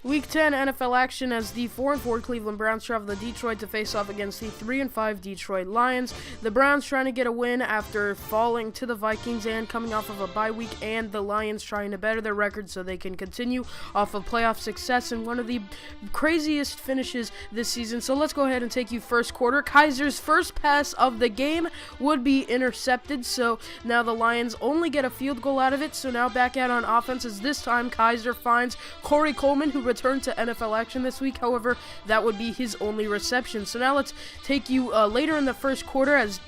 Week 10 NFL action as the 4-4 Cleveland Browns travel to Detroit to face off against the 3-5 Detroit Lions. The Browns trying to get a win after falling to the Vikings and coming off of a bye week, and the Lions trying to better their record so they can continue off of playoff success in one of the craziest finishes this season. So let's go ahead and take you first quarter. Kaiser's first pass of the game would be intercepted, so now the Lions only get a field goal out of it. So now back out on offense as this time Kaiser finds Corey Coleman, who returned to NFL action this week. However, that would be his only reception. So now let's take you later in the first quarter as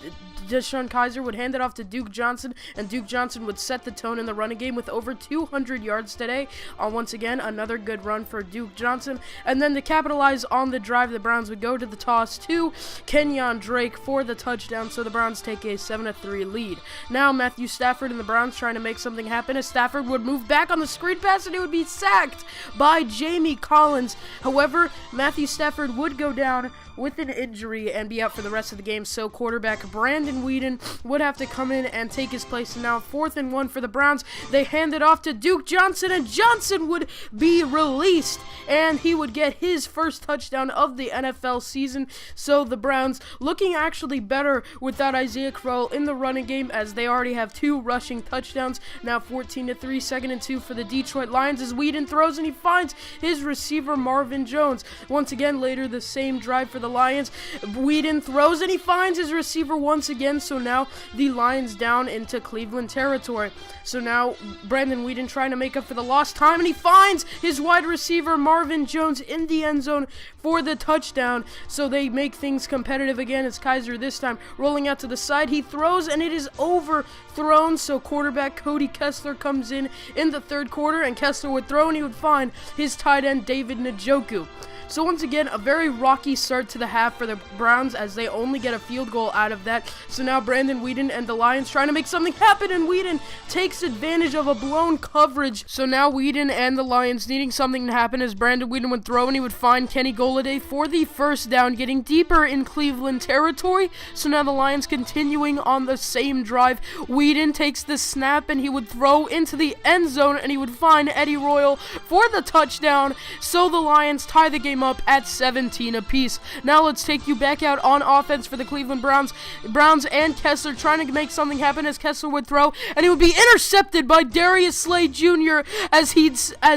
Deshaun Kaiser would hand it off to Duke Johnson, and Duke Johnson would set the tone in the running game with over 200 yards today. Once again, another good run for Duke Johnson. And then to capitalize on the drive, the Browns would go to the toss to Kenyon Drake for the touchdown, so the Browns take a 7-3 lead. Now Matthew Stafford and the Browns trying to make something happen as Stafford would move back on the screen pass and he would be sacked by Jamie Collins. However, Matthew Stafford would go down with an injury and be out for the rest of the game, so quarterback Brandon Weeden would have to come in and take his place. And now 4th and 1 for the Browns. They hand it off to Duke Johnson, and Johnson would be released, and he would get his first touchdown of the NFL season. So the Browns looking actually better without Isaiah Crowell in the running game, as they already have 2 rushing touchdowns. Now 14-3, 2nd and 2 for the Detroit Lions as Weeden throws and he finds his receiver Marvin Jones. Once again, later the same drive for the Lions, Weeden throws and he finds his receiver once again, so now the Lions down into Cleveland territory. So now Brandon Weeden trying to make up for the lost time, and he finds his wide receiver Marvin Jones in the end zone for the touchdown. So they make things competitive again as Kaiser this time rolling out to the side. He throws and it is overthrown, so quarterback Cody Kessler comes in the third quarter, and Kessler would throw and he would find his tight end David Njoku. So once again, a very rocky start to the half for the Browns as they only get a field goal out of that. So now Brandon Weeden and the Lions trying to make something happen, and Weeden takes advantage of a blown coverage. So now Weeden and the Lions needing something to happen as Brandon Weeden would throw and he would find Kenny Golladay for the first down, getting deeper in Cleveland territory. So now the Lions continuing on the same drive. Weeden takes the snap and he would throw into the end zone and he would find Eddie Royal for the touchdown. So the Lions tie the game up at 17 apiece. Now let's take you back out on offense for the Cleveland Browns. Browns and Kessler trying to make something happen as Kessler would throw, and he would be intercepted by Darius Slay Jr. as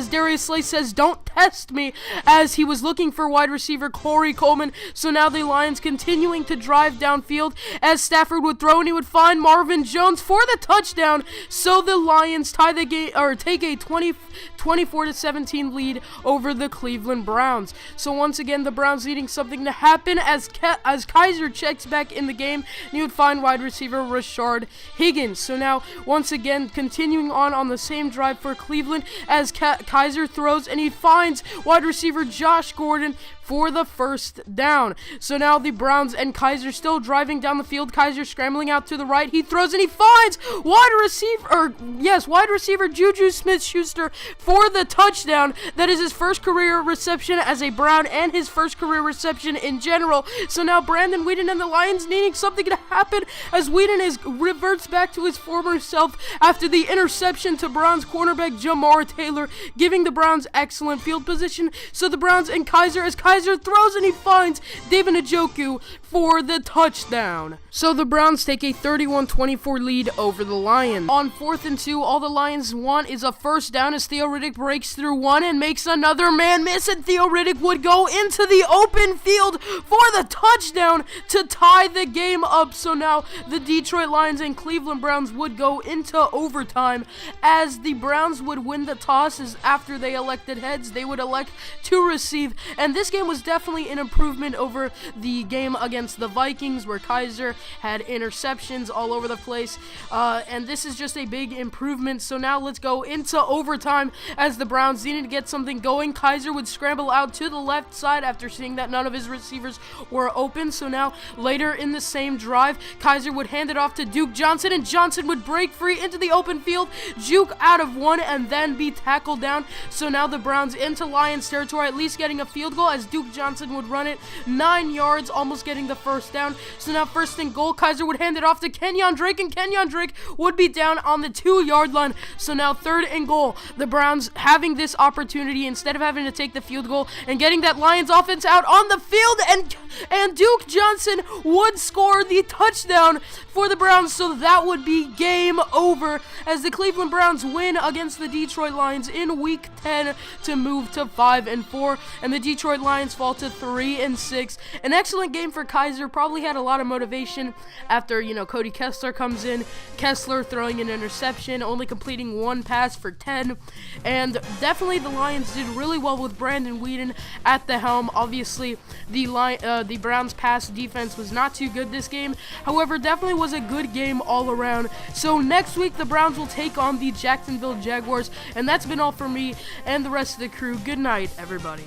Darius Slay says, "Don't test me," as he was looking for wide receiver Corey Coleman. So now the Lions continuing to drive downfield as Stafford would throw and he would find Marvin Jones for the touchdown. So the Lions tie the game, or take a 24-17 lead over the Cleveland Browns. So once again, the Browns needing something to happen as Kaiser checks back in the game, and he would find wide receiver Rashard Higgins. So now, once again, continuing on the same drive for Cleveland as Kaiser throws, and he finds wide receiver Josh Gordon for the first down. So now the Browns and Kaiser still driving down the field. Kaiser scrambling out to the right. He throws and he finds wide receiver Juju Smith-Schuster for the touchdown. That is his first career reception as a Brown and his first career reception in general. So now Brandon Weeden and the Lions needing something to happen as Weeden reverts back to his former self after the interception to Browns cornerback Jamar Taylor, giving the Browns excellent field position. So the Browns and Kaiser throws and he finds David Njoku for the touchdown. So the Browns take a 31-24 lead over the Lions. On 4th and 2, all the Lions want is a first down as Theo Riddick breaks through one and makes another man miss, and Theo Riddick would go into the open field for the touchdown to tie the game up. So now the Detroit Lions and Cleveland Browns would go into overtime as the Browns would win the tosses. After they elected heads, they would elect to receive, and this game was definitely an improvement over the game against the Vikings where Kaiser had interceptions all over the place, and this is just a big improvement. So now let's go into overtime as the Browns needed to get something going. Kaiser would scramble out to the left side after seeing that none of his receivers were open. So now later in the same drive, Kaiser would hand it off to Duke Johnson, and Johnson would break free into the open field, juke out of one, and then be tackled down. So now the Browns into Lions territory, at least getting a field goal as Duke Johnson would run it 9 yards, almost getting the first down. So now first and goal, Kaiser would hand it off to Kenyon Drake, and Kenyon Drake would be down on the 2-yard line. So now third and goal, the Browns having this opportunity instead of having to take the field goal and getting that Lions offense out on the field, and Duke Johnson would score the touchdown for the Browns. So that would be game over as the Cleveland Browns win against the Detroit Lions in Week 10 to move to 5-4, and the Detroit Lions fall to 3-6. An excellent game for Kaiser. Probably had a lot of motivation after, Cody Kessler comes in. Kessler throwing an interception, only completing 1 pass for 10, and definitely the Lions did really well with Brandon Weeden at the helm. Obviously, the Browns' pass defense was not too good this game. However, definitely was a good game all around. So next week, the Browns will take on the Jacksonville Jaguars, and that's been all for me and the rest of the crew. Good night, everybody.